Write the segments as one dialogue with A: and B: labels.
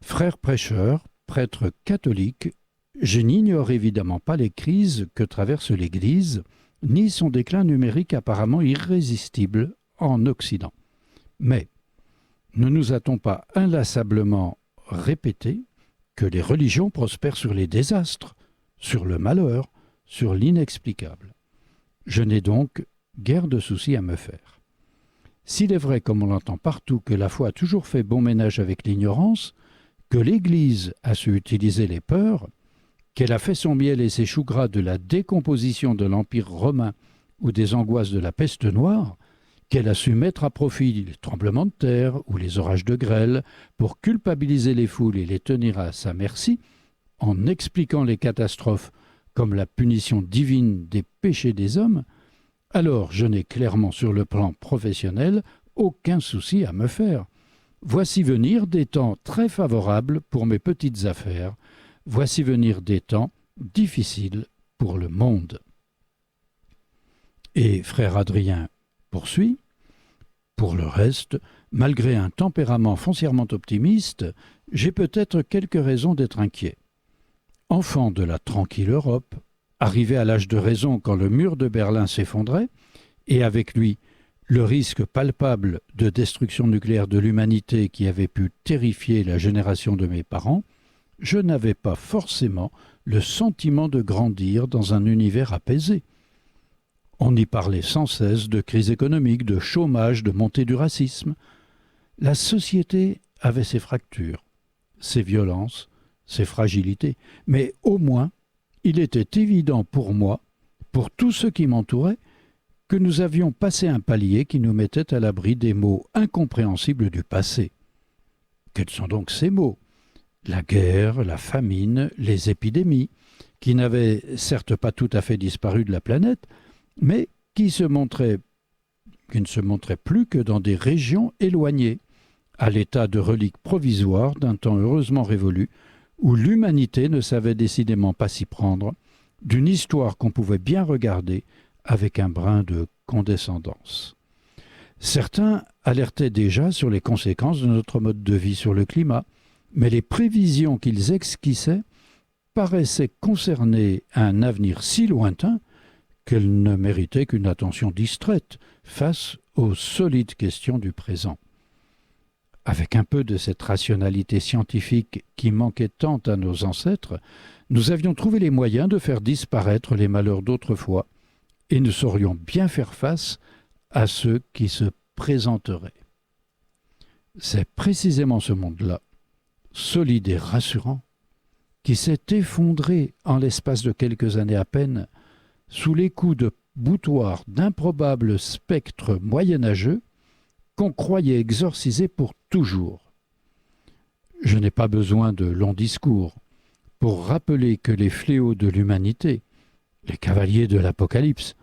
A: Frère prêcheur, prêtre catholique, je n'ignore évidemment pas les crises que traverse l'Église, ni son déclin numérique apparemment irrésistible en Occident. Mais ne nous a-t-on pas inlassablement répété que les religions prospèrent sur les désastres, sur le malheur, sur l'inexplicable? Je n'ai donc guère de soucis à me faire. S'il est vrai, comme on l'entend partout, que la foi a toujours fait bon ménage avec l'ignorance, que l'Église a su utiliser les peurs, qu'elle a fait son miel et ses choux gras de la décomposition de l'Empire romain ou des angoisses de la peste noire, qu'elle a su mettre à profit les tremblements de terre ou les orages de grêle pour culpabiliser les foules et les tenir à sa merci, en expliquant les catastrophes comme la punition divine des péchés des hommes, alors je n'ai clairement sur le plan professionnel aucun souci à me faire. Voici venir des temps très favorables pour mes petites affaires. Voici venir des temps difficiles pour le monde. Et frère Adrien poursuit. Pour le reste, malgré un tempérament foncièrement optimiste, j'ai peut-être quelques raisons d'être inquiet. Enfant de la tranquille Europe, arrivé à l'âge de raison quand le mur de Berlin s'effondrait, et avec lui le risque palpable de destruction nucléaire de l'humanité qui avait pu terrifier la génération de mes parents, je n'avais pas forcément le sentiment de grandir dans un univers apaisé. On y parlait sans cesse de crise économique, de chômage, de montée du racisme. La société avait ses fractures, ses violences, ses fragilités, mais au moins, il était évident pour moi, pour tous ceux qui m'entouraient, que nous avions passé un palier qui nous mettait à l'abri des maux incompréhensibles du passé. Quels sont donc ces maux? La guerre, la famine, les épidémies, qui n'avaient certes pas tout à fait disparu de la planète, mais qui ne se montraient plus que dans des régions éloignées, à l'état de reliques provisoires d'un temps heureusement révolu, où l'humanité ne savait décidément pas s'y prendre, d'une histoire qu'on pouvait bien regarder avec un brin de condescendance. Certains alertaient déjà sur les conséquences de notre mode de vie sur le climat, mais les prévisions qu'ils esquissaient paraissaient concerner un avenir si lointain qu'elles ne méritaient qu'une attention distraite face aux solides questions du présent. Avec un peu de cette rationalité scientifique qui manquait tant à nos ancêtres, nous avions trouvé les moyens de faire disparaître les malheurs d'autrefois et nous saurions bien faire face à ceux qui se présenteraient. C'est précisément ce monde-là, solide et rassurant, qui s'est effondré en l'espace de quelques années à peine sous les coups de boutoir d'improbables spectres moyenâgeux qu'on croyait exorcisés pour toujours. Je n'ai pas besoin de longs discours pour rappeler que les fléaux de l'humanité, les cavaliers de l'Apocalypse,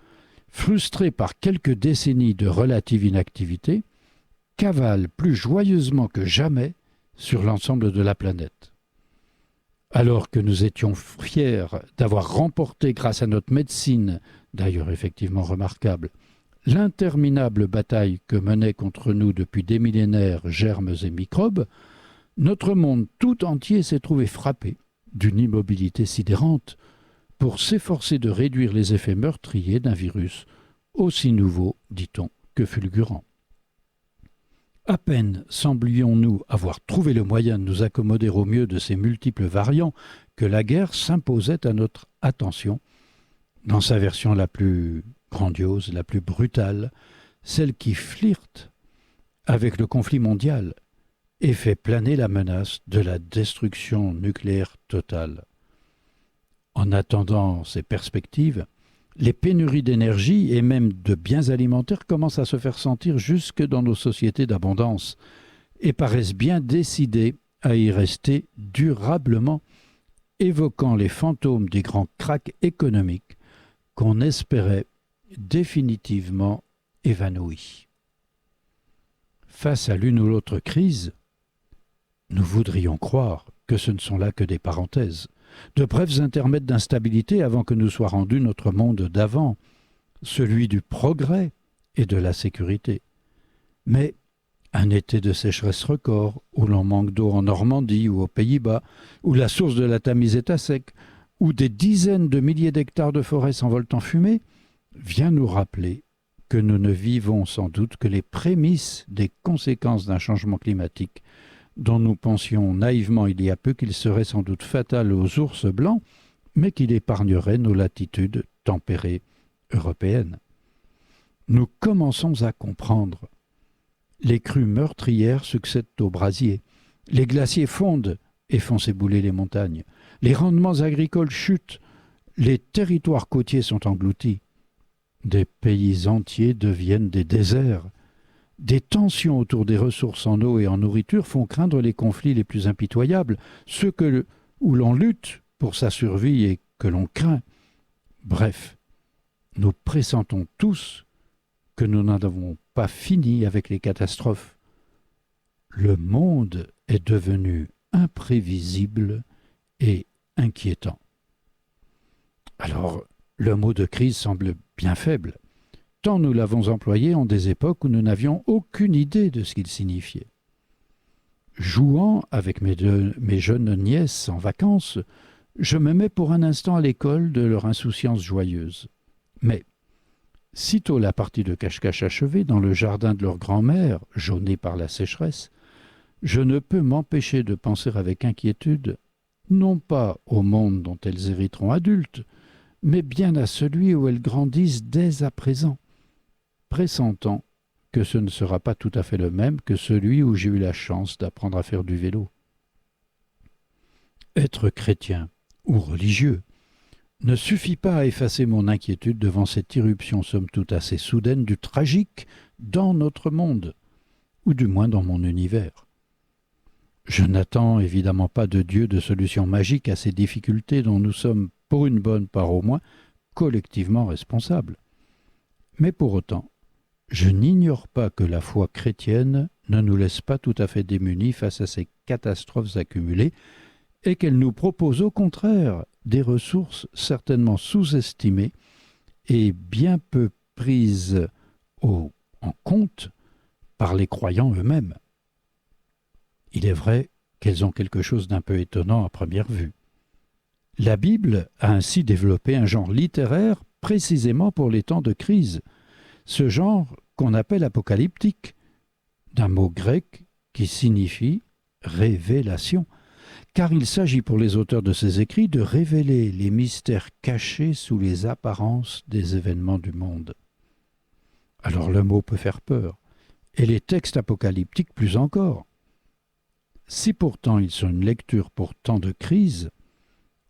A: frustrés par quelques décennies de relative inactivité, cavalent plus joyeusement que jamais sur l'ensemble de la planète. Alors que nous étions fiers d'avoir remporté grâce à notre médecine, d'ailleurs effectivement remarquable, l'interminable bataille que menaient contre nous depuis des millénaires germes et microbes, notre monde tout entier s'est trouvé frappé d'une immobilité sidérante pour s'efforcer de réduire les effets meurtriers d'un virus aussi nouveau, dit-on, que fulgurant. À peine semblions-nous avoir trouvé le moyen de nous accommoder au mieux de ces multiples variants que la guerre s'imposait à notre attention, dans sa version la plus grandiose, la plus brutale, celle qui flirte avec le conflit mondial et fait planer la menace de la destruction nucléaire totale. En attendant ces perspectives, les pénuries d'énergie et même de biens alimentaires commencent à se faire sentir jusque dans nos sociétés d'abondance et paraissent bien décidées à y rester durablement, évoquant les fantômes des grands cracks économiques qu'on espérait définitivement évanouis. Face à l'une ou l'autre crise, nous voudrions croire que ce ne sont là que des parenthèses, de brefs intermèdes d'instabilité avant que nous soit rendu notre monde d'avant, celui du progrès et de la sécurité. Mais Un été de sécheresse record, où l'on manque d'eau en Normandie ou aux Pays-Bas, où la source de la Tamise est à sec, où des dizaines de milliers d'hectares de forêt s'envolent en fumée, vient nous rappeler que nous ne vivons sans doute que les prémices des conséquences d'un changement climatique dont nous pensions naïvement il y a peu qu'il serait sans doute fatal aux ours blancs, mais qu'il épargnerait nos latitudes tempérées européennes. Nous commençons à comprendre. Les crues meurtrières succèdent aux brasiers. Les glaciers fondent et font s'ébouler les montagnes. Les rendements agricoles chutent. Les territoires côtiers sont engloutis. Des pays entiers deviennent des déserts. Des tensions autour des ressources en eau et en nourriture font craindre les conflits les plus impitoyables, ceux où l'on lutte pour sa survie et que l'on craint. Bref, nous pressentons tous que nous n'en avons pas fini avec les catastrophes. Le monde est devenu imprévisible et inquiétant. Alors, le mot de crise semble bien faible, tant nous l'avons employé en des époques où nous n'avions aucune idée de ce qu'il signifiait. Jouant avec mes jeunes nièces en vacances, je me mets pour un instant à l'école de leur insouciance joyeuse. Mais, sitôt la partie de cache-cache achevée dans le jardin de leur grand-mère, jauné par la sécheresse, je ne peux m'empêcher de penser avec inquiétude, non pas au monde dont elles hériteront adultes, mais bien à celui où elles grandissent dès à présent, pressentant que ce ne sera pas tout à fait le même que celui où j'ai eu la chance d'apprendre à faire du vélo. Être chrétien ou religieux ne suffit pas à effacer mon inquiétude devant cette irruption somme toute assez soudaine du tragique dans notre monde, ou du moins dans mon univers. Je n'attends évidemment pas de Dieu de solution magique à ces difficultés dont nous sommes, pour une bonne part au moins, collectivement responsables. Mais pour autant, je n'ignore pas que la foi chrétienne ne nous laisse pas tout à fait démunis face à ces catastrophes accumulées et qu'elle nous propose au contraire des ressources certainement sous-estimées et bien peu prises en compte par les croyants eux-mêmes. Il est vrai qu'elles ont quelque chose d'un peu étonnant à première vue. La Bible a ainsi développé un genre littéraire précisément pour les temps de crise, ce genre qu'on appelle apocalyptique, d'un mot grec qui signifie « révélation », car il s'agit pour les auteurs de ces écrits de révéler les mystères cachés sous les apparences des événements du monde. Alors le mot peut faire peur, et les textes apocalyptiques plus encore. Si pourtant ils sont une lecture pour temps de crise,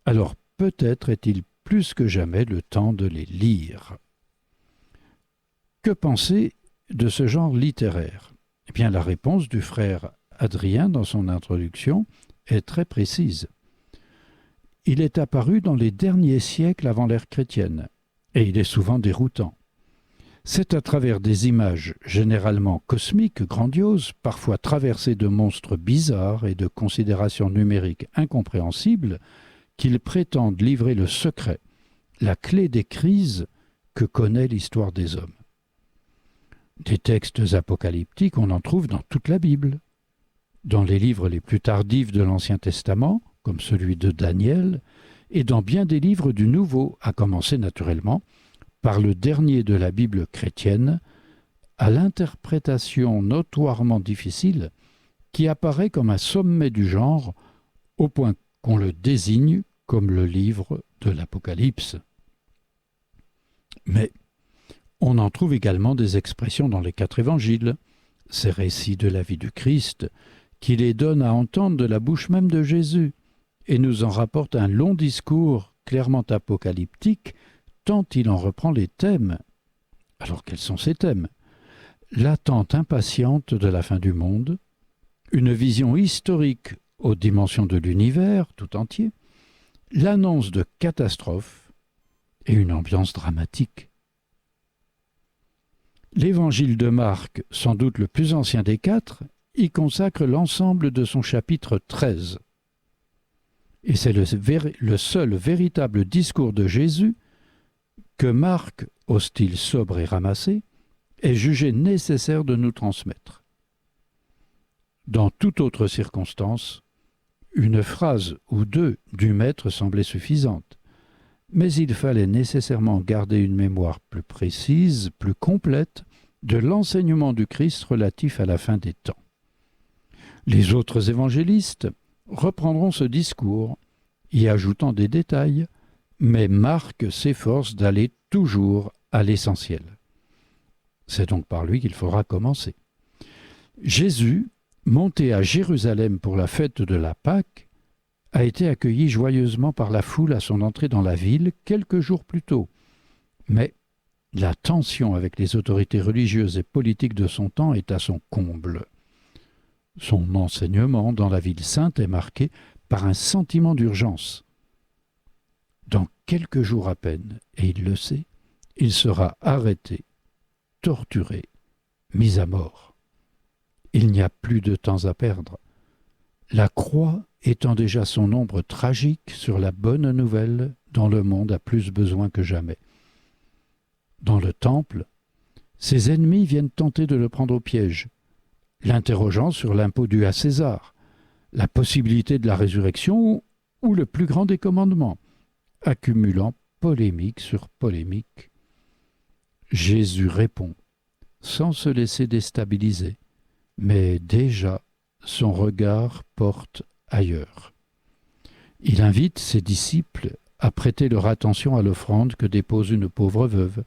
A: alors peut-être est-il plus que jamais le temps de les lire. Que penser de ce genre littéraire ? Eh bien, la réponse du frère Adrien dans son introduction est très précise. Il est apparu dans les derniers siècles avant l'ère chrétienne, et il est souvent déroutant. C'est à travers des images généralement cosmiques, grandioses, parfois traversées de monstres bizarres et de considérations numériques incompréhensibles, qu'ils prétendent livrer le secret, la clé des crises que connaît l'histoire des hommes. Des textes apocalyptiques, on en trouve dans toute la Bible. Dans les livres les plus tardifs de l'Ancien Testament, comme celui de Daniel, et dans bien des livres du Nouveau, à commencer naturellement par le dernier de la Bible chrétienne, à l'interprétation notoirement difficile, qui apparaît comme un sommet du genre, au point qu'on le désigne comme le livre de l'Apocalypse. Mais on en trouve également des expressions dans les 4 évangiles, ces récits de la vie du Christ, qui les donnent à entendre de la bouche même de Jésus, et nous en rapporte un long discours clairement apocalyptique, tant il en reprend les thèmes. Alors quels sont ces thèmes ? L'attente impatiente de la fin du monde, une vision historique aux dimensions de l'univers tout entier, l'annonce de catastrophes et une ambiance dramatique. L'évangile de Marc, sans doute le plus ancien des 4, y consacre l'ensemble de son chapitre 13. Et c'est le seul véritable discours de Jésus que Marc, au style sobre et ramassé, est jugé nécessaire de nous transmettre. Dans toute autre circonstance, une phrase ou deux du maître semblait suffisante, mais il fallait nécessairement garder une mémoire plus précise, plus complète, de l'enseignement du Christ relatif à la fin des temps. Les autres évangélistes reprendront ce discours, y ajoutant des détails, mais Marc s'efforce d'aller toujours à l'essentiel. C'est donc par lui qu'il faudra commencer. Jésus, monté à Jérusalem pour la fête de la Pâque, a été accueilli joyeusement par la foule à son entrée dans la ville quelques jours plus tôt. Mais la tension avec les autorités religieuses et politiques de son temps est à son comble. Son enseignement dans la ville sainte est marqué par un sentiment d'urgence. Dans quelques jours à peine, et il le sait, il sera arrêté, torturé, mis à mort. Il n'y a plus de temps à perdre. La croix étend déjà son ombre tragique sur la bonne nouvelle dont le monde a plus besoin que jamais. Dans le temple, ses ennemis viennent tenter de le prendre au piège, l'interrogeant sur l'impôt dû à César, la possibilité de la résurrection ou le plus grand des commandements, accumulant polémique sur polémique. Jésus répond, sans se laisser déstabiliser, mais déjà son regard porte ailleurs. Il invite ses disciples à prêter leur attention à l'offrande que dépose une pauvre veuve.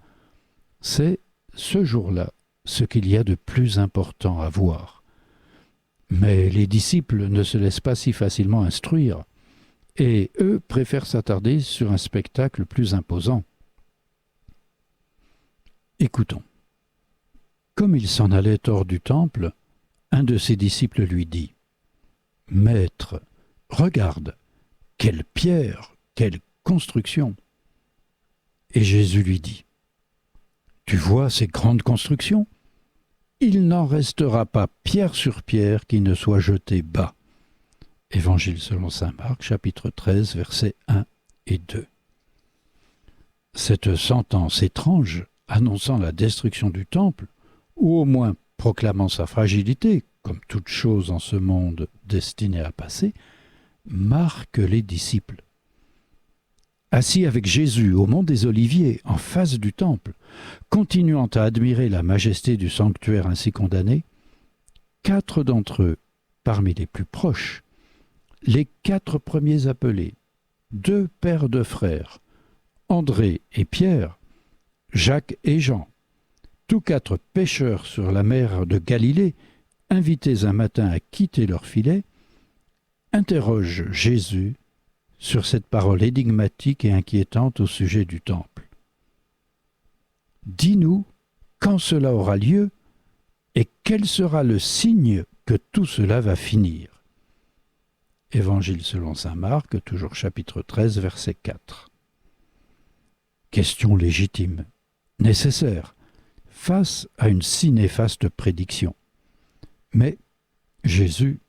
A: C'est, ce jour-là, ce qu'il y a de plus important à voir. Mais les disciples ne se laissent pas si facilement instruire, et eux préfèrent s'attarder sur un spectacle plus imposant. Écoutons. Comme il s'en allait hors du temple, un de ses disciples lui dit « Maître, regarde, quelle pierre, quelle construction !» Et Jésus lui dit « Tu vois ces grandes constructions ? Il n'en restera pas pierre sur pierre qui ne soit jetée bas. » Évangile selon saint Marc, chapitre 13, versets 1 et 2. Cette sentence étrange, annonçant la destruction du temple, ou au moins proclamant sa fragilité, comme toute chose en ce monde destinée à passer, marque les disciples. Assis avec Jésus au mont des Oliviers, en face du temple, continuant à admirer la majesté du sanctuaire ainsi condamné, 4 d'entre eux, parmi les plus proches, les 4 premiers appelés, 2 pères de frères, André et Pierre, Jacques et Jean, tous 4 pêcheurs sur la mer de Galilée, invités un matin à quitter leur filet, interrogent Jésus sur cette parole énigmatique et inquiétante au sujet du temple. « Dis-nous quand cela aura lieu et quel sera le signe que tout cela va finir. » Évangile selon saint Marc, toujours chapitre 13, verset 4. Question légitime, nécessaire, face à une si néfaste prédiction. Mais Jésus,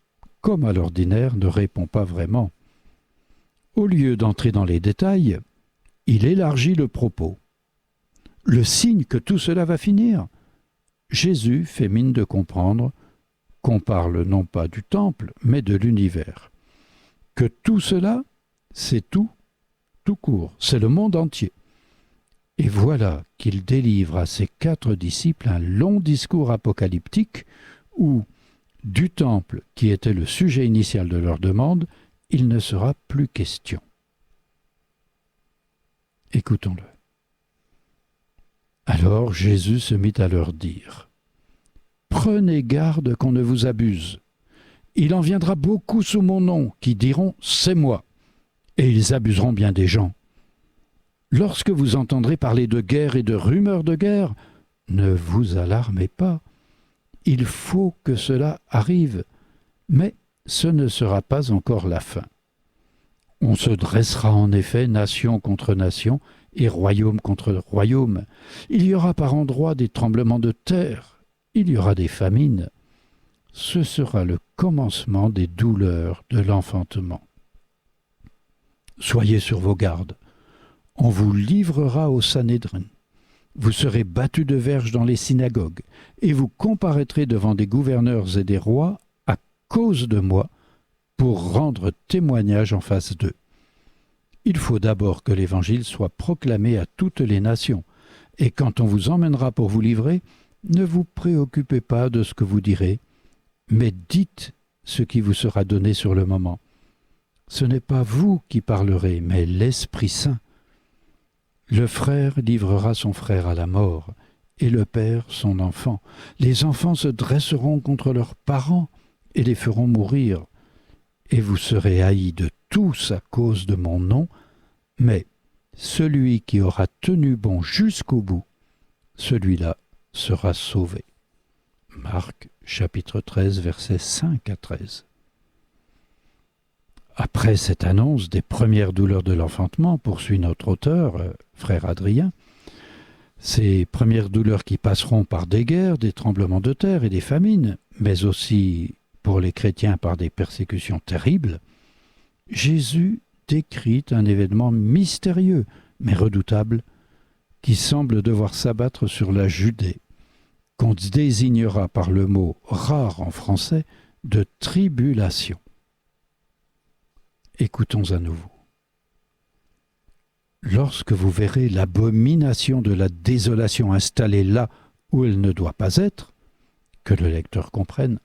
A: comme à l'ordinaire, ne répond pas vraiment. Au lieu d'entrer dans les détails, il élargit le propos. Le signe que tout cela va finir. Jésus fait mine de comprendre qu'on parle non pas du temple, mais de l'univers. Que tout cela, c'est tout court, c'est le monde entier. Et voilà qu'il délivre à ses 4 disciples un long discours apocalyptique où, du temple qui était le sujet initial de leur demande, il ne sera plus question. Écoutons-le. Alors Jésus se mit à leur dire « Prenez garde qu'on ne vous abuse. Il en viendra beaucoup sous mon nom qui diront « C'est moi », et ils abuseront bien des gens. Lorsque vous entendrez parler de guerre et de rumeurs de guerre, ne vous alarmez pas. Il faut que cela arrive, mais ce ne sera pas encore la fin. On se dressera en effet nation contre nation et royaume contre royaume. Il y aura par endroits des tremblements de terre, il y aura des famines. Ce sera le commencement des douleurs de l'enfantement. Soyez sur vos gardes. On vous livrera au Sanhédrin. Vous serez battus de verges dans les synagogues, et vous comparaîtrez devant des gouverneurs et des rois à cause de moi pour rendre témoignage en face d'eux. Il faut d'abord que l'Évangile soit proclamé à toutes les nations, et quand on vous emmènera pour vous livrer, ne vous préoccupez pas de ce que vous direz, mais dites ce qui vous sera donné sur le moment. Ce n'est pas vous qui parlerez, mais l'Esprit Saint. Le frère livrera son frère à la mort, et le père son enfant. Les enfants se dresseront contre leurs parents et les feront mourir. Et vous serez haïs de tous à cause de mon nom, mais celui qui aura tenu bon jusqu'au bout, celui-là sera sauvé. Marc, chapitre 13, versets 5 à 13. Après cette annonce des premières douleurs de l'enfantement, poursuit notre auteur, frère Adrien, ces premières douleurs qui passeront par des guerres, des tremblements de terre et des famines, mais aussi pour les chrétiens par des persécutions terribles, Jésus décrit un événement mystérieux, mais redoutable, qui semble devoir s'abattre sur la Judée, qu'on désignera par le mot rare en français de tribulation. Écoutons à nouveau. Lorsque vous verrez l'abomination de la désolation installée là où elle ne doit pas être, que le lecteur comprenne,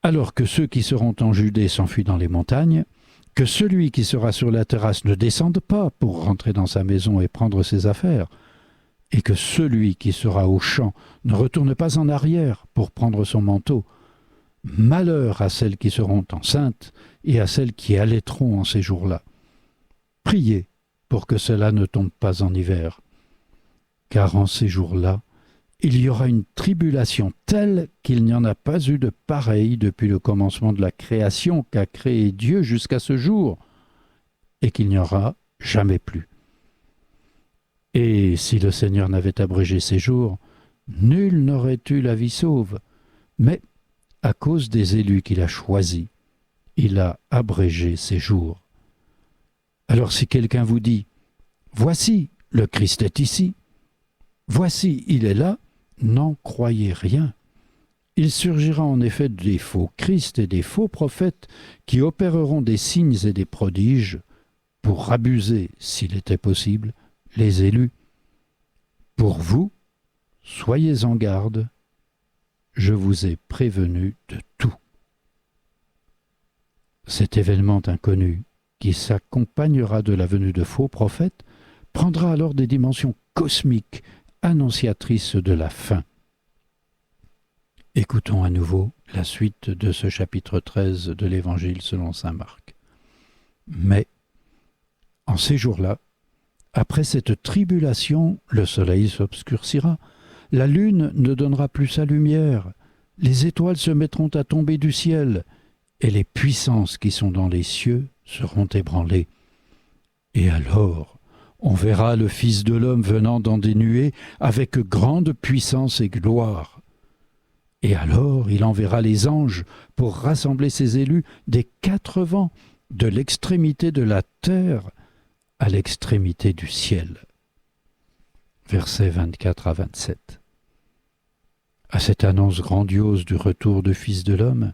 A: alors que ceux qui seront en Judée s'enfuient dans les montagnes, que celui qui sera sur la terrasse ne descende pas pour rentrer dans sa maison et prendre ses affaires, et que celui qui sera au champ ne retourne pas en arrière pour prendre son manteau. Malheur à celles qui seront enceintes et à celles qui allaiteront en ces jours-là. Priez pour que cela ne tombe pas en hiver, car en ces jours-là, il y aura une tribulation telle qu'il n'y en a pas eu de pareille depuis le commencement de la création qu'a créé Dieu jusqu'à ce jour, et qu'il n'y aura jamais plus. Et si le Seigneur n'avait abrégé ces jours, nul n'aurait eu la vie sauve, mais à cause des élus qu'il a choisis, il a abrégé ces jours. Alors si quelqu'un vous dit « Voici, le Christ est ici »,« Voici, il est là », n'en croyez rien. Il surgira en effet des faux Christ et des faux prophètes qui opéreront des signes et des prodiges pour abuser, s'il était possible, les élus. Pour vous, soyez en garde, je vous ai prévenu de tout. Cet événement inconnu, qui s'accompagnera de la venue de faux prophètes, prendra alors des dimensions cosmiques, annonciatrices de la fin. Écoutons à nouveau la suite de ce chapitre 13 de l'Évangile selon saint Marc. Mais, en ces jours-là, après cette tribulation, le soleil s'obscurcira, la lune ne donnera plus sa lumière, les étoiles se mettront à tomber du ciel, et les puissances qui sont dans les cieux seront ébranlées. Et alors, on verra le Fils de l'homme venant dans des nuées avec grande puissance et gloire. Et alors il enverra les anges pour rassembler ses élus des 4 vents, de l'extrémité de la terre à l'extrémité du ciel. Versets 24 à 27. À cette annonce grandiose du retour du Fils de l'homme,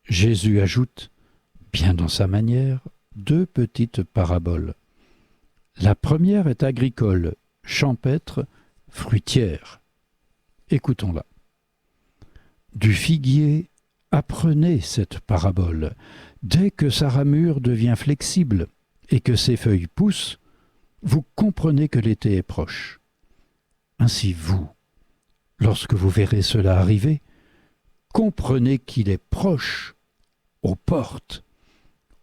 A: Jésus ajoute, bien dans sa manière, 2 petites paraboles. La première est agricole, champêtre, fruitière. Écoutons-la. Du figuier, apprenez cette parabole. Dès que sa ramure devient flexible et que ses feuilles poussent, vous comprenez que l'été est proche. Ainsi vous, lorsque vous verrez cela arriver, comprenez qu'il est proche, aux portes.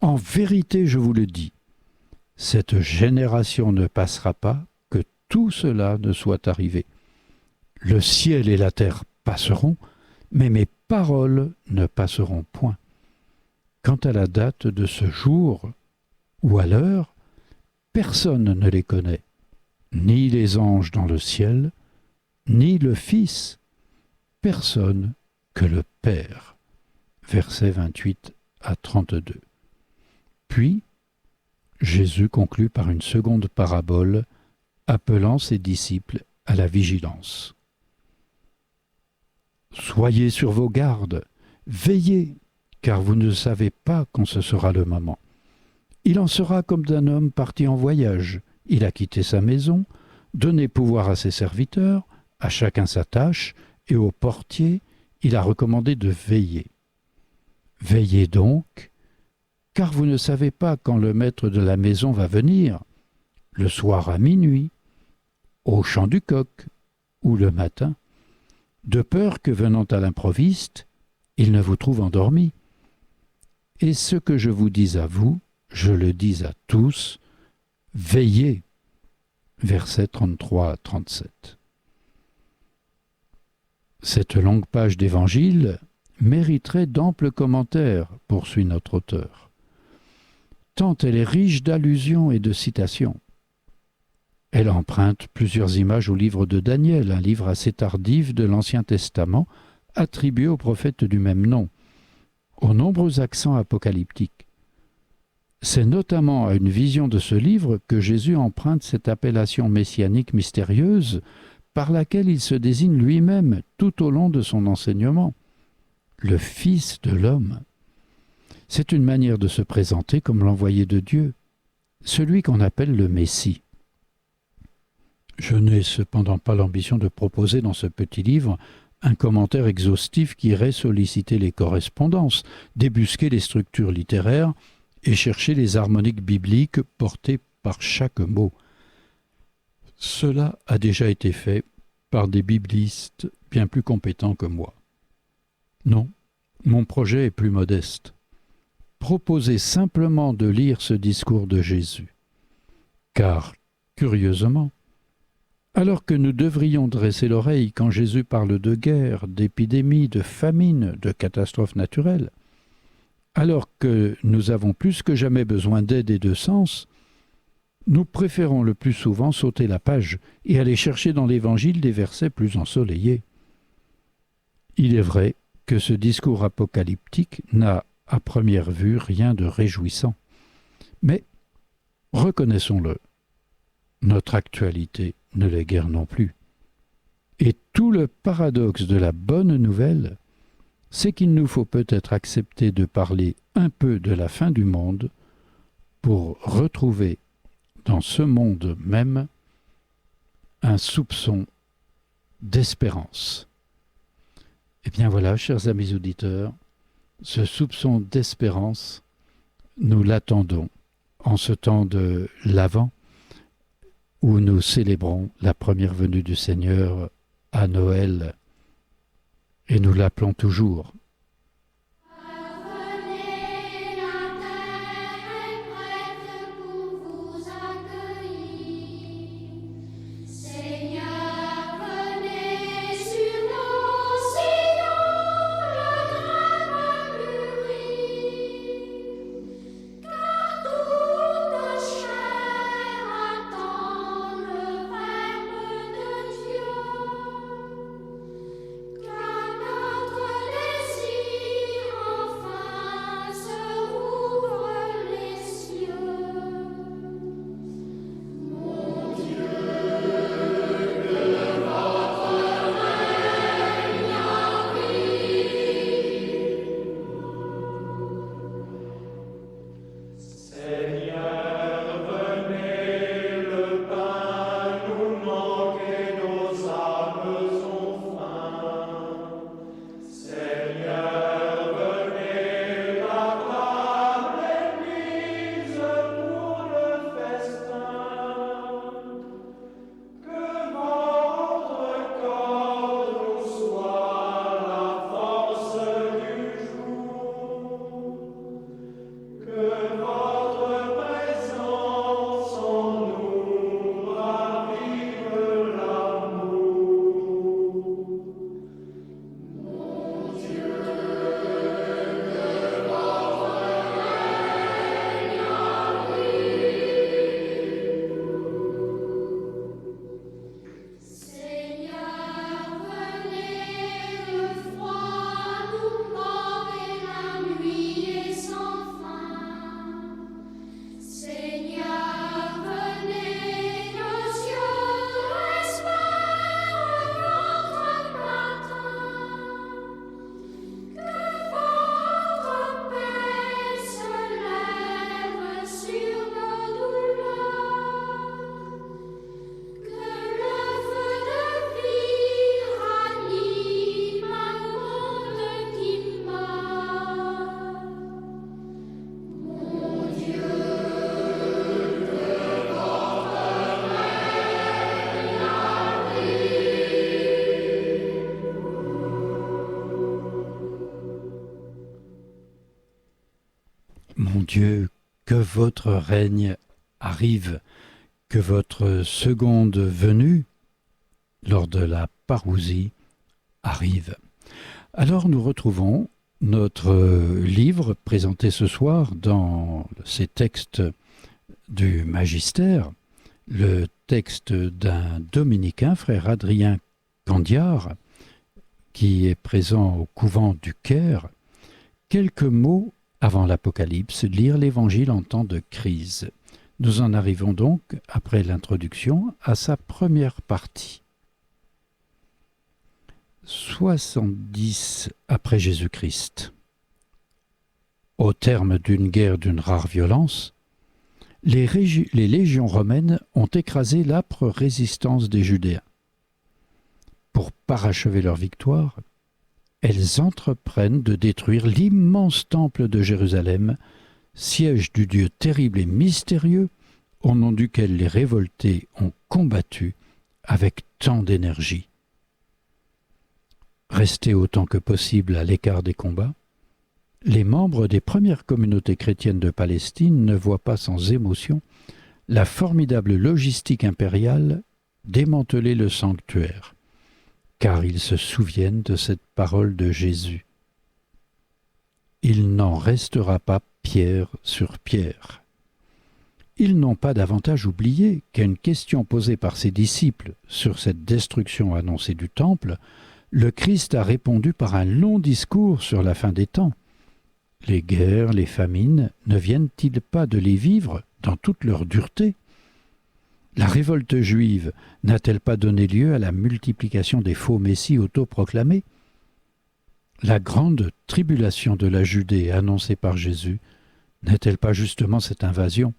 A: En vérité, je vous le dis, cette génération ne passera pas que tout cela ne soit arrivé. Le ciel et la terre passeront, mais mes paroles ne passeront point. Quant à la date de ce jour ou à l'heure, personne ne les connaît, ni les anges dans le ciel, ni le Fils, personne que le Père. Versets 28 à 32. Puis, Jésus conclut par une seconde parabole, appelant ses disciples à la vigilance. Soyez sur vos gardes, veillez, car vous ne savez pas quand ce sera le moment. Il en sera comme d'un homme parti en voyage. Il a quitté sa maison, donné pouvoir à ses serviteurs, à chacun sa tâche, et au portier, il a recommandé de veiller. Veillez donc, car vous ne savez pas quand le maître de la maison va venir, le soir à minuit, au chant du coq ou le matin, de peur que venant à l'improviste, il ne vous trouve endormi. Et ce que je vous dis à vous, je le dis à tous, veillez. Versets 33 à 37. Cette longue page d'Évangile mériterait d'amples commentaires, poursuit notre auteur, tant elle est riche d'allusions et de citations. Elle emprunte plusieurs images au livre de Daniel, un livre assez tardif de l'Ancien Testament, attribué au prophète du même nom, aux nombreux accents apocalyptiques. C'est notamment à une vision de ce livre que Jésus emprunte cette appellation messianique mystérieuse par laquelle il se désigne lui-même tout au long de son enseignement, le Fils de l'homme. C'est une manière de se présenter comme l'envoyé de Dieu, celui qu'on appelle le Messie. Je n'ai cependant pas l'ambition de proposer dans ce petit livre un commentaire exhaustif qui irait solliciter les correspondances, débusquer les structures littéraires et chercher les harmoniques bibliques portées par chaque mot. Cela a déjà été fait par des biblistes bien plus compétents que moi. Non, mon projet est plus modeste. Proposer simplement de lire ce discours de Jésus. Car, curieusement, alors que nous devrions dresser l'oreille quand Jésus parle de guerre, d'épidémie, de famine, de catastrophes naturelles, alors que nous avons plus que jamais besoin d'aide et de sens, nous préférons le plus souvent sauter la page et aller chercher dans l'Évangile des versets plus ensoleillés. Il est vrai que ce discours apocalyptique n'a, à première vue, rien de réjouissant. Mais, reconnaissons-le, notre actualité ne l'est guère non plus. Et tout le paradoxe de la bonne nouvelle, c'est qu'il nous faut peut-être accepter de parler un peu de la fin du monde pour retrouver dans ce monde même un soupçon d'espérance. Eh bien voilà, chers amis auditeurs, ce soupçon d'espérance, nous l'attendons en ce temps de l'Avent, où nous célébrons la première venue du Seigneur à Noël, et nous l'appelons toujours.
B: Venez, la terre est prête pour vous accueillir. Seigneur, venez sur nos sillons, le grain mûri. Car toute chair attend le Verbe de Dieu. Que notre désir enfin se rouvre les cieux. Mon Dieu, que votre règne arrive.
C: Seigneur, venez, le pain nous manque et nos âmes ont faim. Seigneur, venez, la table est mise pour le festin. Que votre corps nous soit la force du jour. Que votre
A: Dieu, que votre règne arrive, que votre seconde venue, lors de la parousie, arrive. Alors nous retrouvons notre livre présenté ce soir dans ces textes du Magistère, le texte d'un dominicain, frère Adrien Candiard, qui est présent au couvent du Caire. Quelques mots avant l'Apocalypse, lire l'Évangile en temps de crise. Nous en arrivons donc, après l'introduction, à sa première partie. 70 après Jésus-Christ. Au terme d'une guerre d'une rare violence, les légions romaines ont écrasé l'âpre résistance des Judéens. Pour parachever leur victoire, elles entreprennent de détruire l'immense temple de Jérusalem, siège du Dieu terrible et mystérieux, au nom duquel les révoltés ont combattu avec tant d'énergie. Restés autant que possible à l'écart des combats, les membres des premières communautés chrétiennes de Palestine ne voient pas sans émotion la formidable logistique impériale démanteler le sanctuaire, car ils se souviennent de cette parole de Jésus. Il n'en restera pas pierre sur pierre. Ils n'ont pas davantage oublié qu'à une question posée par ses disciples sur cette destruction annoncée du temple, le Christ a répondu par un long discours sur la fin des temps. Les guerres, les famines, ne viennent-ils pas de les vivre dans toute leur dureté ? La révolte juive n'a-t-elle pas donné lieu à la multiplication des faux messies autoproclamés ? La grande tribulation de la Judée annoncée par Jésus n'est-elle pas justement cette invasion ?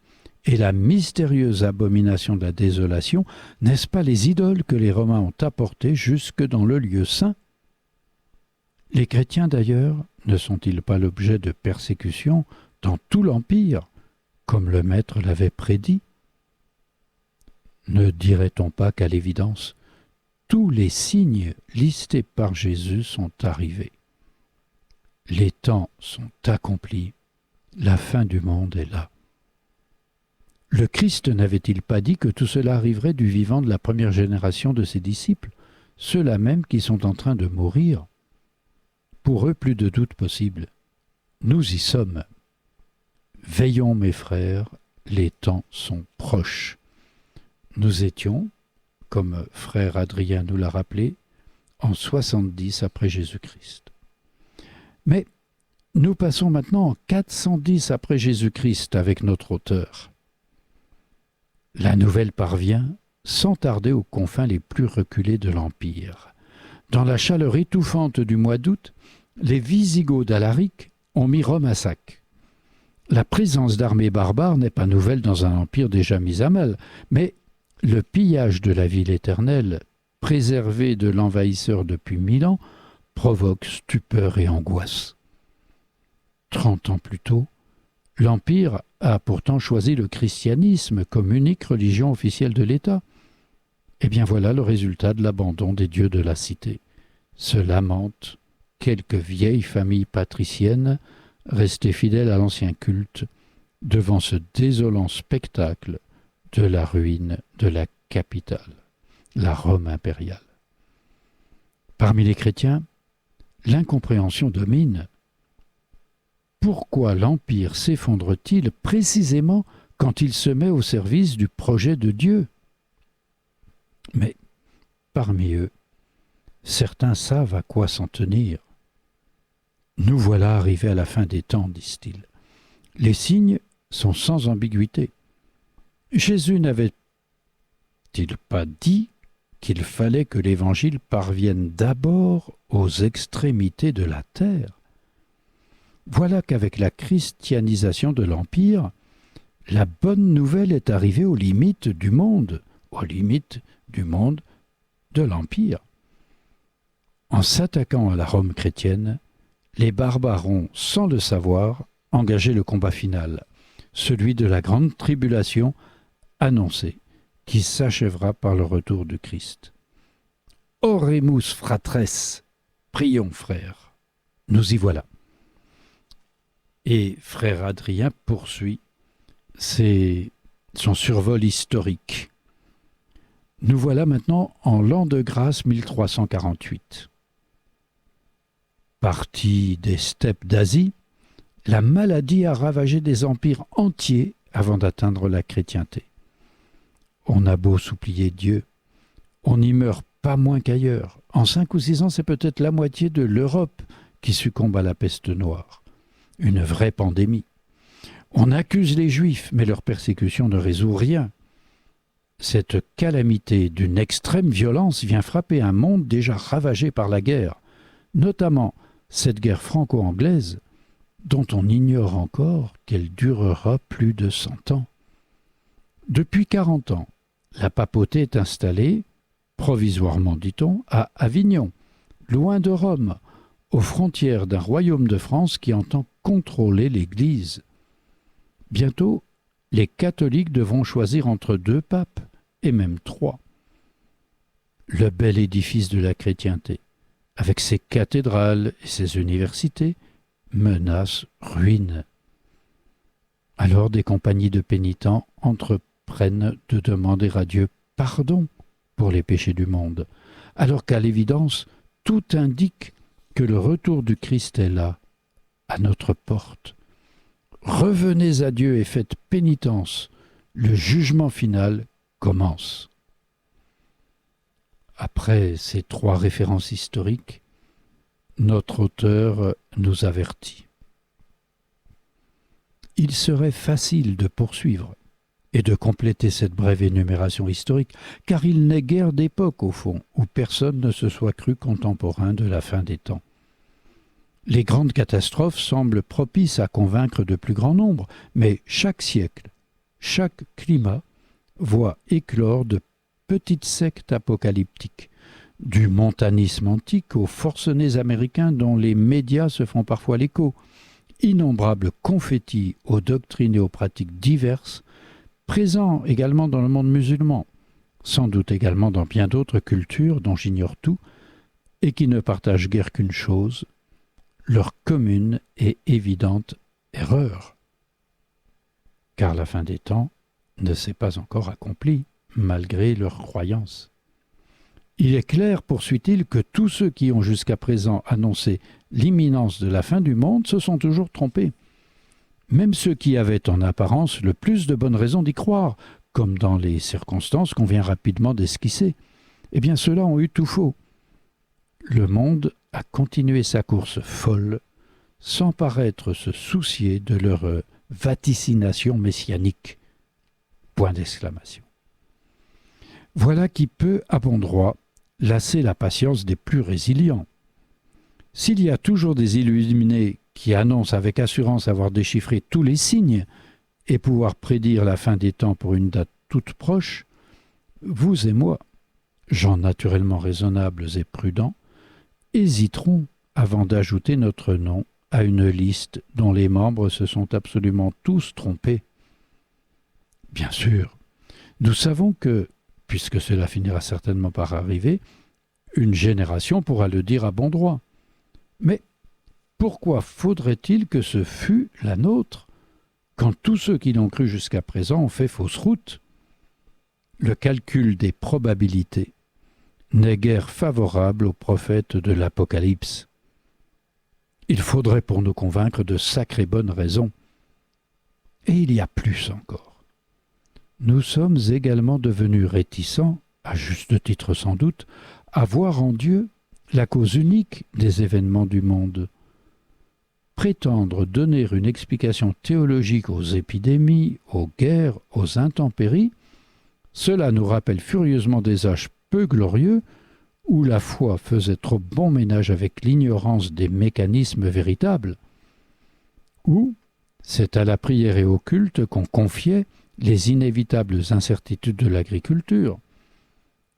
A: Et la mystérieuse abomination de la désolation, n'est-ce pas les idoles que les Romains ont apportées jusque dans le lieu saint ? Les chrétiens d'ailleurs ne sont-ils pas l'objet de persécutions dans tout l'Empire, comme le Maître l'avait prédit ? Ne dirait-on pas qu'à l'évidence, tous les signes listés par Jésus sont arrivés. Les temps sont accomplis, la fin du monde est là. Le Christ n'avait-il pas dit que tout cela arriverait du vivant de la première génération de ses disciples, ceux-là même qui sont en train de mourir ? Pour eux, plus de doute possible. Nous y sommes. Veillons, mes frères, les temps sont proches. Nous étions, comme frère Adrien nous l'a rappelé, en 70 après Jésus-Christ. Mais nous passons maintenant en 410 après Jésus-Christ avec notre auteur. La nouvelle parvient sans tarder aux confins les plus reculés de l'Empire. Dans la chaleur étouffante du mois d'août, les Wisigoths d'Alaric ont mis Rome à sac. La présence d'armées barbares n'est pas nouvelle dans un empire déjà mis à mal, mais le pillage de la ville éternelle, préservée de l'envahisseur depuis 1000 ans, provoque stupeur et angoisse. 30 ans plus tôt, l'Empire a pourtant choisi le christianisme comme unique religion officielle de l'État. Eh bien voilà le résultat de l'abandon des dieux de la cité. Se lamentent quelques vieilles familles patriciennes restées fidèles à l'ancien culte devant ce désolant spectacle de la ruine de la capitale, la Rome impériale. Parmi les chrétiens, l'incompréhension domine. Pourquoi l'Empire s'effondre-t-il précisément quand il se met au service du projet de Dieu ? Mais parmi eux, certains savent à quoi s'en tenir. Nous voilà arrivés à la fin des temps, disent-ils. Les signes sont sans ambiguïté. Jésus n'avait-il pas dit qu'il fallait que l'Évangile parvienne d'abord aux extrémités de la terre ? Voilà qu'avec la christianisation de l'Empire, la bonne nouvelle est arrivée aux limites du monde de l'Empire. En s'attaquant à la Rome chrétienne, les barbares ont, sans le savoir, engagé le combat final, celui de la grande tribulation annoncée, qui s'achèvera par le retour du Christ. Oremus fratres, prions frères, nous y voilà. Et frère Adrien poursuit son survol historique. Nous voilà maintenant en l'an de grâce 1348. Partie des steppes d'Asie, la maladie a ravagé des empires entiers avant d'atteindre la chrétienté. On a beau supplier Dieu, on n'y meurt pas moins qu'ailleurs. En 5 ou 6 ans, c'est peut-être la moitié de l'Europe qui succombe à la peste noire. Une vraie pandémie. On accuse les Juifs, mais leur persécution ne résout rien. Cette calamité d'une extrême violence vient frapper un monde déjà ravagé par la guerre, notamment cette guerre franco-anglaise, dont on ignore encore qu'elle durera plus de 100 ans. Depuis 40 ans, la papauté est installée, provisoirement dit-on, à Avignon, loin de Rome, aux frontières d'un royaume de France qui entend contrôler l'Église. Bientôt, les catholiques devront choisir entre 2 papes, et même 3. Le bel édifice de la chrétienté, avec ses cathédrales et ses universités, menace ruine. Alors des compagnies de pénitents entreprennent de demander à Dieu pardon pour les péchés du monde, alors qu'à l'évidence, tout indique que le retour du Christ est là, à notre porte. Revenez à Dieu et faites pénitence, le jugement final commence. Après ces 3 références historiques, notre auteur nous avertit. Il serait facile de poursuivre et de compléter cette brève énumération historique, car il n'est guère d'époque, au fond, où personne ne se soit cru contemporain de la fin des temps. Les grandes catastrophes semblent propices à convaincre de plus grand nombre, mais chaque siècle, chaque climat, voit éclore de petites sectes apocalyptiques, du montanisme antique aux forcenés américains dont les médias se font parfois l'écho, innombrables confettis aux doctrines et aux pratiques diverses, présents également dans le monde musulman, sans doute également dans bien d'autres cultures dont j'ignore tout, et qui ne partagent guère qu'une chose, leur commune et évidente erreur. Car la fin des temps ne s'est pas encore accomplie, malgré leurs croyances. Il est clair, poursuit-il, que tous ceux qui ont jusqu'à présent annoncé l'imminence de la fin du monde se sont toujours trompés. Même ceux qui avaient en apparence le plus de bonnes raisons d'y croire, comme dans les circonstances qu'on vient rapidement d'esquisser, eh bien ceux-là ont eu tout faux. Le monde a continué sa course folle, sans paraître se soucier de leur vaticination messianique. Point d'exclamation. Voilà qui peut, à bon droit, lasser la patience des plus résilients. S'il y a toujours des illuminés qui annoncent avec assurance avoir déchiffré tous les signes et pouvoir prédire la fin des temps pour une date toute proche, vous et moi, gens naturellement raisonnables et prudents, hésiterons avant d'ajouter notre nom à une liste dont les membres se sont absolument tous trompés. Bien sûr, nous savons que, puisque cela finira certainement par arriver, une génération pourra le dire à bon droit. Mais pourquoi faudrait-il que ce fût la nôtre, quand tous ceux qui l'ont cru jusqu'à présent ont fait fausse route? Le calcul des probabilités n'est guère favorable aux prophètes de l'Apocalypse. Il faudrait pour nous convaincre de sacrées bonnes raisons. Et il y a plus encore. Nous sommes également devenus réticents, à juste titre sans doute, à voir en Dieu la cause unique des événements du monde. Prétendre donner une explication théologique aux épidémies, aux guerres, aux intempéries, cela nous rappelle furieusement des âges peu glorieux où la foi faisait trop bon ménage avec l'ignorance des mécanismes véritables, où c'est à la prière et au culte qu'on confiait les inévitables incertitudes de l'agriculture,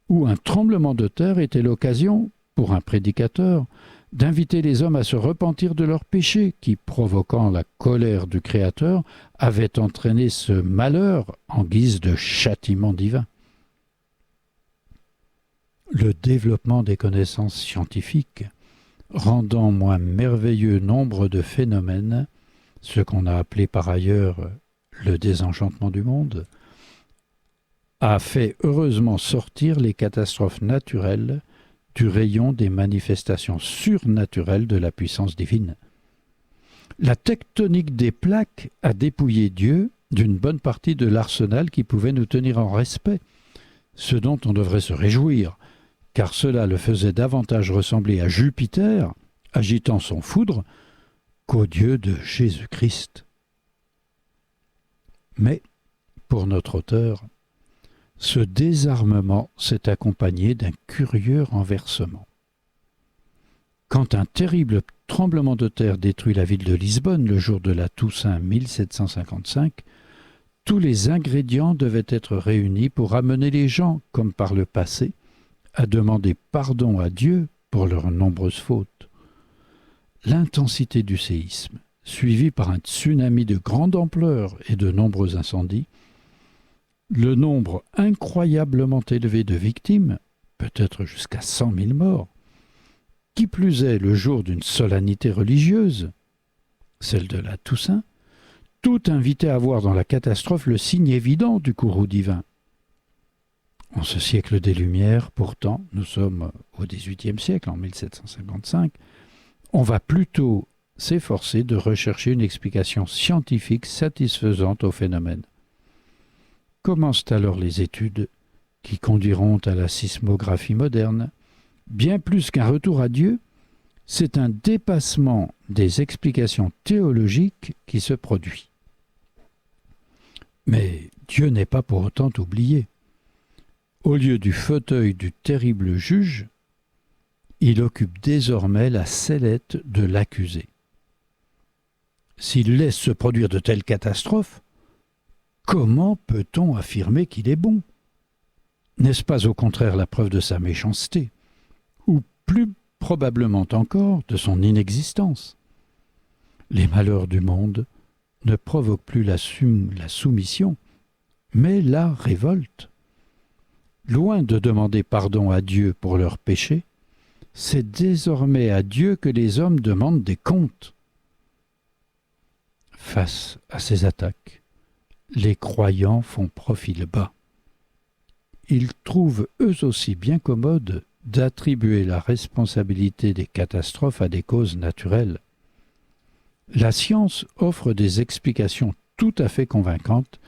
A: où un tremblement de terre était l'occasion, pour un prédicateur, d'inviter les hommes à se repentir de leurs péchés qui, provoquant la colère du Créateur, avaient entraîné ce malheur en guise de châtiment divin. Le développement des connaissances scientifiques, rendant moins merveilleux nombre de phénomènes, ce qu'on a appelé par ailleurs le désenchantement du monde, a fait heureusement sortir les catastrophes naturelles du rayon des manifestations surnaturelles de la puissance divine. La tectonique des plaques a dépouillé Dieu d'une bonne partie de l'arsenal qui pouvait nous tenir en respect, ce dont on devrait se réjouir, car cela le faisait davantage ressembler à Jupiter, agitant son foudre, qu'au Dieu de Jésus-Christ. Mais, pour notre auteur, ce désarmement s'est accompagné d'un curieux renversement. Quand un terrible tremblement de terre détruit la ville de Lisbonne le jour de la Toussaint 1755, tous les ingrédients devaient être réunis pour amener les gens, comme par le passé, à demander pardon à Dieu pour leurs nombreuses fautes. L'intensité du séisme, suivie par un tsunami de grande ampleur et de nombreux incendies, le nombre incroyablement élevé de victimes, peut-être jusqu'à 100 000 morts, qui plus est le jour d'une solennité religieuse, celle de la Toussaint, tout invitait à voir dans la catastrophe le signe évident du courroux divin. En ce siècle des Lumières, pourtant, nous sommes au XVIIIe siècle, en 1755, on va plutôt s'efforcer de rechercher une explication scientifique satisfaisante au phénomène. Commencent alors les études qui conduiront à la sismographie moderne. Bien plus qu'un retour à Dieu, c'est un dépassement des explications théologiques qui se produit. Mais Dieu n'est pas pour autant oublié. Au lieu du fauteuil du terrible juge, il occupe désormais la sellette de l'accusé. S'il laisse se produire de telles catastrophes, comment peut-on affirmer qu'il est bon? N'est-ce pas au contraire la preuve de sa méchanceté, ou plus probablement encore de son inexistence? Les malheurs du monde ne provoquent plus la soumission, mais la révolte. Loin de demander pardon à Dieu pour leurs péchés, c'est désormais à Dieu que les hommes demandent des comptes. Face à ces attaques, les croyants font profil bas. Ils trouvent eux aussi bien commode d'attribuer la responsabilité des catastrophes à des causes naturelles. La science offre des explications tout à fait convaincantes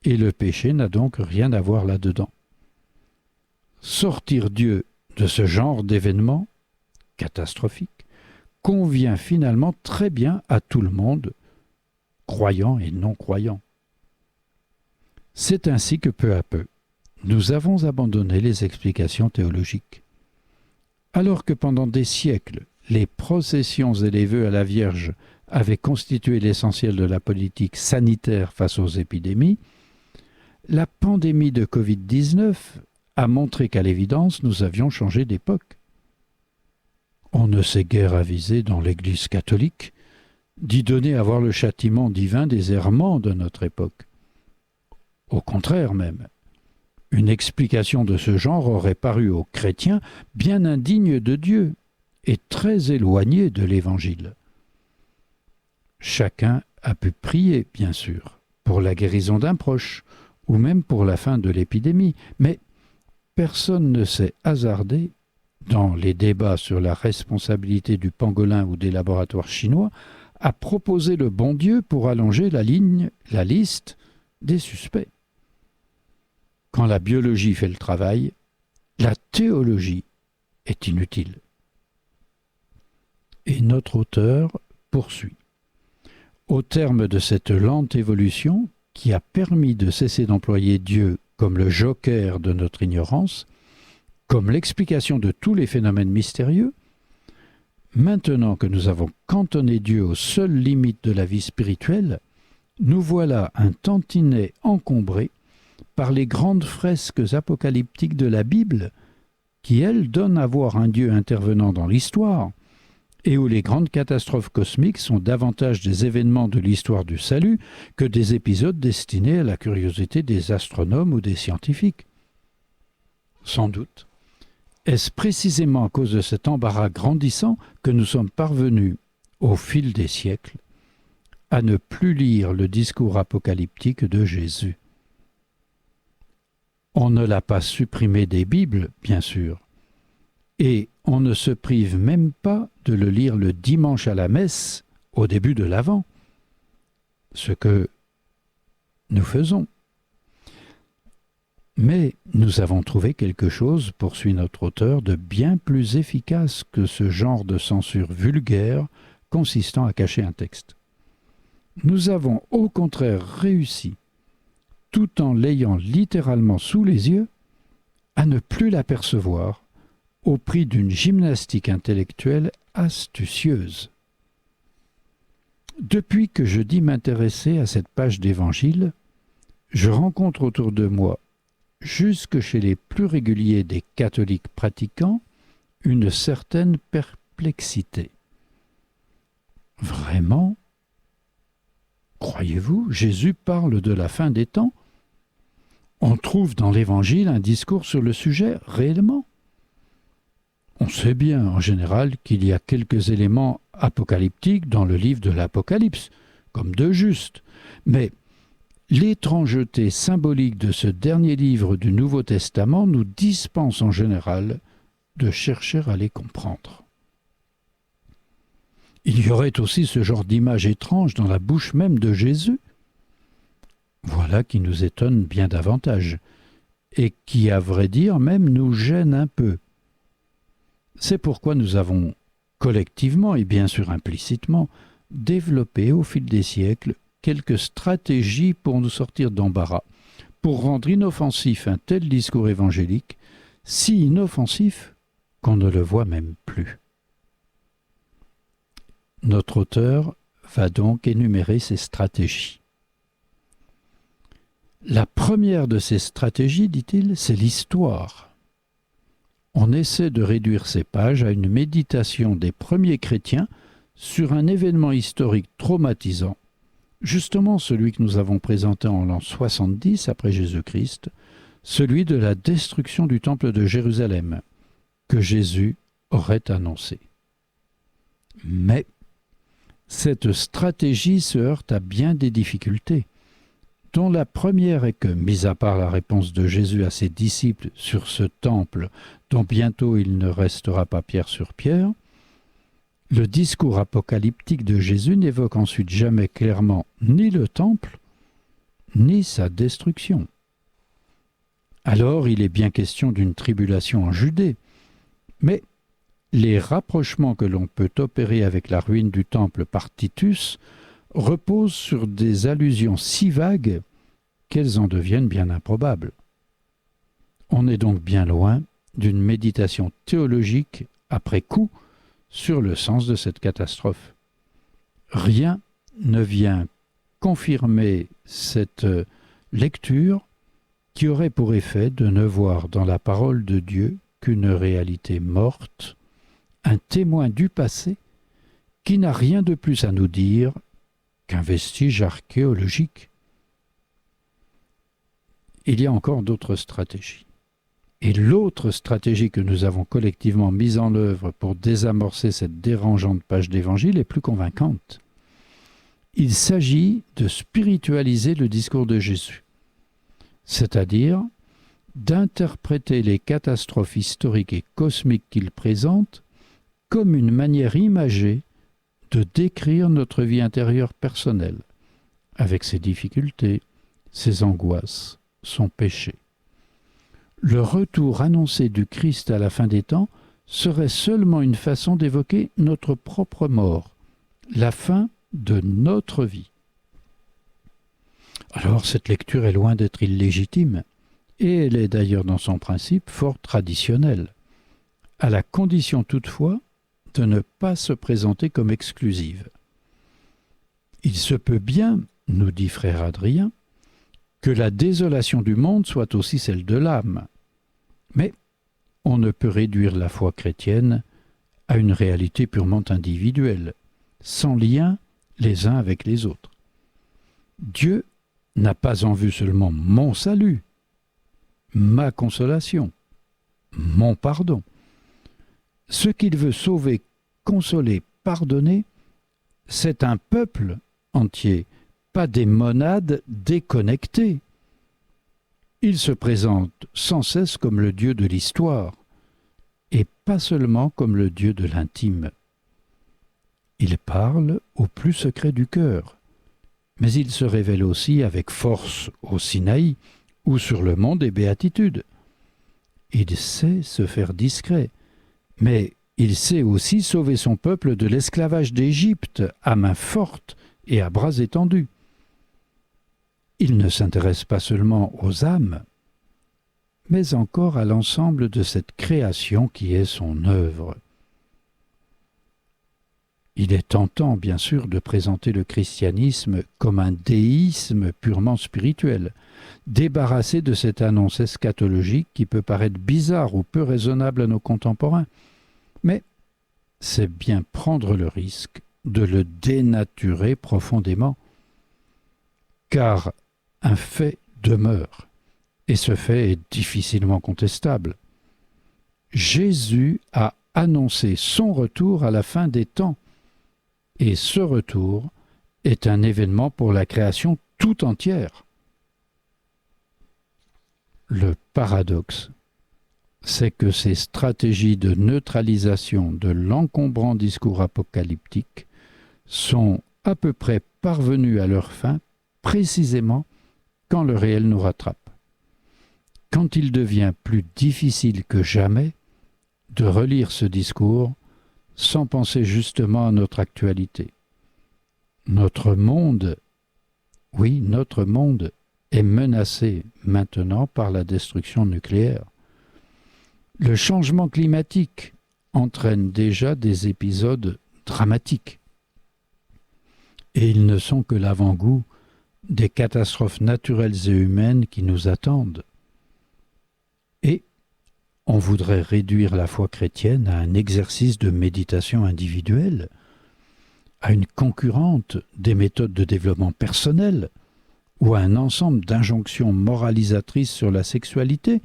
A: et le péché n'a donc rien à voir là-dedans. Sortir Dieu de ce genre d'événements catastrophiques convient finalement très bien à tout le monde, croyant et non croyant. C'est ainsi que peu à peu, nous avons abandonné les explications théologiques. Alors que pendant des siècles, les processions et les vœux à la Vierge avaient constitué l'essentiel de la politique sanitaire face aux épidémies, la pandémie de Covid-19 a montré qu'à l'évidence, nous avions changé d'époque. On ne s'est guère avisé dans l'Église catholique d'y donner à voir le châtiment divin des errements de notre époque. Au contraire même, une explication de ce genre aurait paru aux chrétiens bien indigne de Dieu et très éloignée de l'Évangile. Chacun a pu prier, bien sûr, pour la guérison d'un proche ou même pour la fin de l'épidémie, mais personne ne s'est hasardé, dans les débats sur la responsabilité du pangolin ou des laboratoires chinois, à proposer le bon Dieu pour allonger la liste des suspects. Quand la biologie fait le travail, la théologie est inutile. Et notre auteur poursuit. Au terme de cette lente évolution, qui a permis de cesser d'employer Dieu comme le joker de notre ignorance, comme l'explication de tous les phénomènes mystérieux, maintenant que nous avons cantonné Dieu aux seules limites de la vie spirituelle, nous voilà un tantinet encombré par les grandes fresques apocalyptiques de la Bible, qui, elles, donnent à voir un Dieu intervenant dans l'histoire, et où les grandes catastrophes cosmiques sont davantage des événements de l'histoire du salut que des épisodes destinés à la curiosité des astronomes ou des scientifiques. Sans doute, est-ce précisément à cause de cet embarras grandissant que nous sommes parvenus, au fil des siècles, à ne plus lire le discours apocalyptique de Jésus. On ne l'a pas supprimé des Bibles, bien sûr, et on ne se prive même pas de le lire le dimanche à la messe, au début de l'Avent, ce que nous faisons. Mais nous avons trouvé quelque chose, poursuit notre auteur, de bien plus efficace que ce genre de censure vulgaire consistant à cacher un texte. Nous avons au contraire réussi, tout en l'ayant littéralement sous les yeux, à ne plus l'apercevoir au prix d'une gymnastique intellectuelle astucieuse. Depuis que je dis m'intéresser à cette page d'Évangile, je rencontre autour de moi, jusque chez les plus réguliers des catholiques pratiquants, une certaine perplexité. Vraiment ? Croyez-vous, Jésus parle de la fin des temps ? On trouve dans l'Évangile un discours sur le sujet réellement ? On sait bien, en général, qu'il y a quelques éléments apocalyptiques dans le livre de l'Apocalypse, comme de juste. Mais l'étrangeté symbolique de ce dernier livre du Nouveau Testament nous dispense en général de chercher à les comprendre. Il y aurait aussi ce genre d'image étrange dans la bouche même de Jésus. Voilà qui nous étonne bien davantage, et qui, à vrai dire, même nous gêne un peu. C'est pourquoi nous avons collectivement et bien sûr implicitement développé au fil des siècles quelques stratégies pour nous sortir d'embarras, pour rendre inoffensif un tel discours évangélique, si inoffensif qu'on ne le voit même plus. Notre auteur va donc énumérer ces stratégies. La première de ces stratégies, dit-il, c'est l'histoire. On essaie de réduire ces pages à une méditation des premiers chrétiens sur un événement historique traumatisant, justement celui que nous avons présenté en l'an 70 après Jésus-Christ, celui de la destruction du temple de Jérusalem, que Jésus aurait annoncé. Mais cette stratégie se heurte à bien des difficultés, dont la première est que, mis à part la réponse de Jésus à ses disciples sur ce temple dont bientôt il ne restera pas pierre sur pierre, le discours apocalyptique de Jésus n'évoque ensuite jamais clairement ni le temple, ni sa destruction. Alors il est bien question d'une tribulation en Judée, mais les rapprochements que l'on peut opérer avec la ruine du temple par Titus reposent sur des allusions si vagues qu'elles en deviennent bien improbables. On est donc bien loin d'une méditation théologique après coup sur le sens de cette catastrophe. Rien ne vient confirmer cette lecture qui aurait pour effet de ne voir dans la parole de Dieu qu'une réalité morte, un témoin du passé qui n'a rien de plus à nous dire qu'un vestige archéologique. Il y a encore d'autres stratégies. Et l'autre stratégie que nous avons collectivement mise en œuvre pour désamorcer cette dérangeante page d'Évangile est plus convaincante. Il s'agit de spiritualiser le discours de Jésus, c'est-à-dire d'interpréter les catastrophes historiques et cosmiques qu'il présente comme une manière imagée de décrire notre vie intérieure personnelle, avec ses difficultés, ses angoisses, son péché. Le retour annoncé du Christ à la fin des temps serait seulement une façon d'évoquer notre propre mort, la fin de notre vie. Alors cette lecture est loin d'être illégitime, et elle est d'ailleurs dans son principe fort traditionnelle, à la condition toutefois de ne pas se présenter comme exclusive. Il se peut bien, nous dit frère Adrien, que la désolation du monde soit aussi celle de l'âme. Mais on ne peut réduire la foi chrétienne à une réalité purement individuelle, sans lien les uns avec les autres. Dieu n'a pas en vue seulement mon salut, ma consolation, mon pardon. Ce qu'il veut sauver, consoler, pardonner, c'est un peuple entier, pas des monades déconnectées. Il se présente sans cesse comme le Dieu de l'histoire, et pas seulement comme le Dieu de l'intime. Il parle au plus secret du cœur, mais il se révèle aussi avec force au Sinaï ou sur le mont des Béatitudes. Il sait se faire discret, mais il sait aussi sauver son peuple de l'esclavage d'Égypte à main forte et à bras étendus. Il ne s'intéresse pas seulement aux âmes, mais encore à l'ensemble de cette création qui est son œuvre. Il est tentant, bien sûr, de présenter le christianisme comme un déisme purement spirituel, débarrassé de cette annonce eschatologique qui peut paraître bizarre ou peu raisonnable à nos contemporains. Mais c'est bien prendre le risque de le dénaturer profondément, car un fait demeure, et ce fait est difficilement contestable. Jésus a annoncé son retour à la fin des temps, et ce retour est un événement pour la création tout entière. Le paradoxe, c'est que ces stratégies de neutralisation de l'encombrant discours apocalyptique sont à peu près parvenues à leur fin précisément quand le réel nous rattrape, quand il devient plus difficile que jamais de relire ce discours sans penser justement à notre actualité. Notre monde, oui, notre monde est menacé maintenant par la destruction nucléaire. Le changement climatique entraîne déjà des épisodes dramatiques. Et ils ne sont que l'avant-goût des catastrophes naturelles et humaines qui nous attendent. Et on voudrait réduire la foi chrétienne à un exercice de méditation individuelle, à une concurrente des méthodes de développement personnel ou à un ensemble d'injonctions moralisatrices sur la sexualité.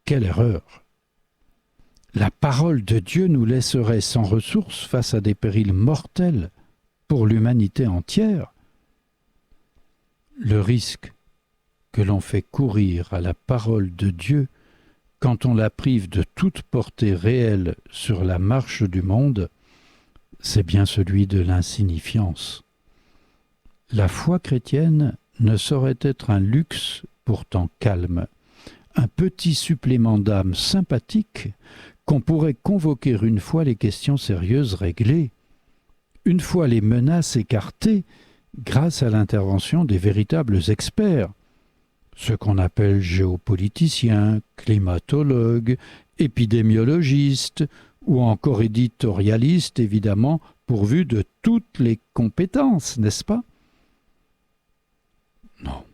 A: Quelle erreur! La parole de Dieu nous laisserait sans ressources face à des périls mortels pour l'humanité entière. Le risque que l'on fait courir à la parole de Dieu quand on la prive de toute portée réelle sur la marche du monde, c'est bien celui de l'insignifiance. La foi chrétienne ne saurait être un luxe pourtant calme, un petit supplément d'âme sympathique qu'on pourrait convoquer une fois les questions sérieuses réglées, une fois les menaces écartées grâce à l'intervention des véritables experts, ce qu'on appelle géopoliticiens, climatologues, épidémiologistes ou encore éditorialistes, évidemment, pourvus de toutes les compétences, n'est-ce pas? Non,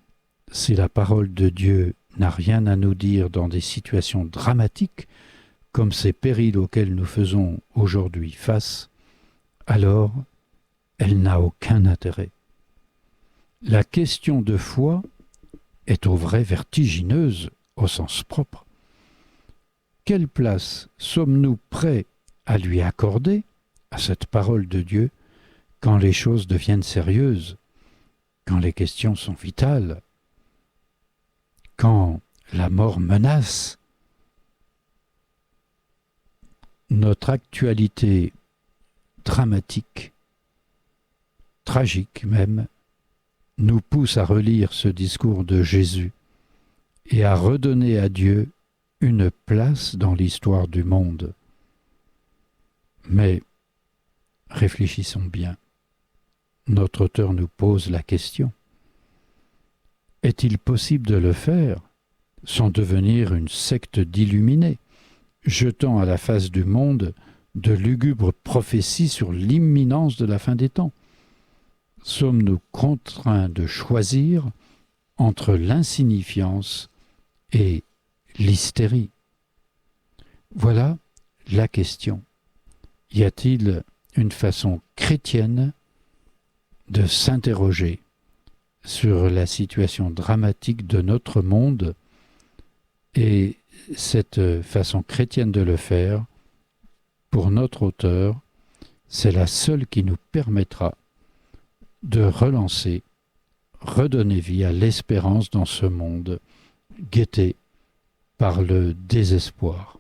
A: si la parole de Dieu n'a rien à nous dire dans des situations dramatiques, comme ces périls auxquels nous faisons aujourd'hui face, alors elle n'a aucun intérêt. La question de foi est au vrai vertigineuse au sens propre. Quelle place sommes-nous prêts à lui accorder, à cette parole de Dieu, quand les choses deviennent sérieuses, quand les questions sont vitales, quand la mort menace? Notre actualité dramatique, tragique même, nous pousse à relire ce discours de Jésus et à redonner à Dieu une place dans l'histoire du monde. Mais réfléchissons bien. Notre auteur nous pose la question. Est-il possible de le faire sans devenir une secte d'illuminés, jetant à la face du monde de lugubres prophéties sur l'imminence de la fin des temps? Sommes-nous contraints de choisir entre l'insignifiance et l'hystérie? Voilà la question. Y a-t-il une façon chrétienne de s'interroger sur la situation dramatique de notre monde? Et cette façon chrétienne de le faire, pour notre auteur, c'est la seule qui nous permettra de relancer, redonner vie à l'espérance dans ce monde guetté par le désespoir.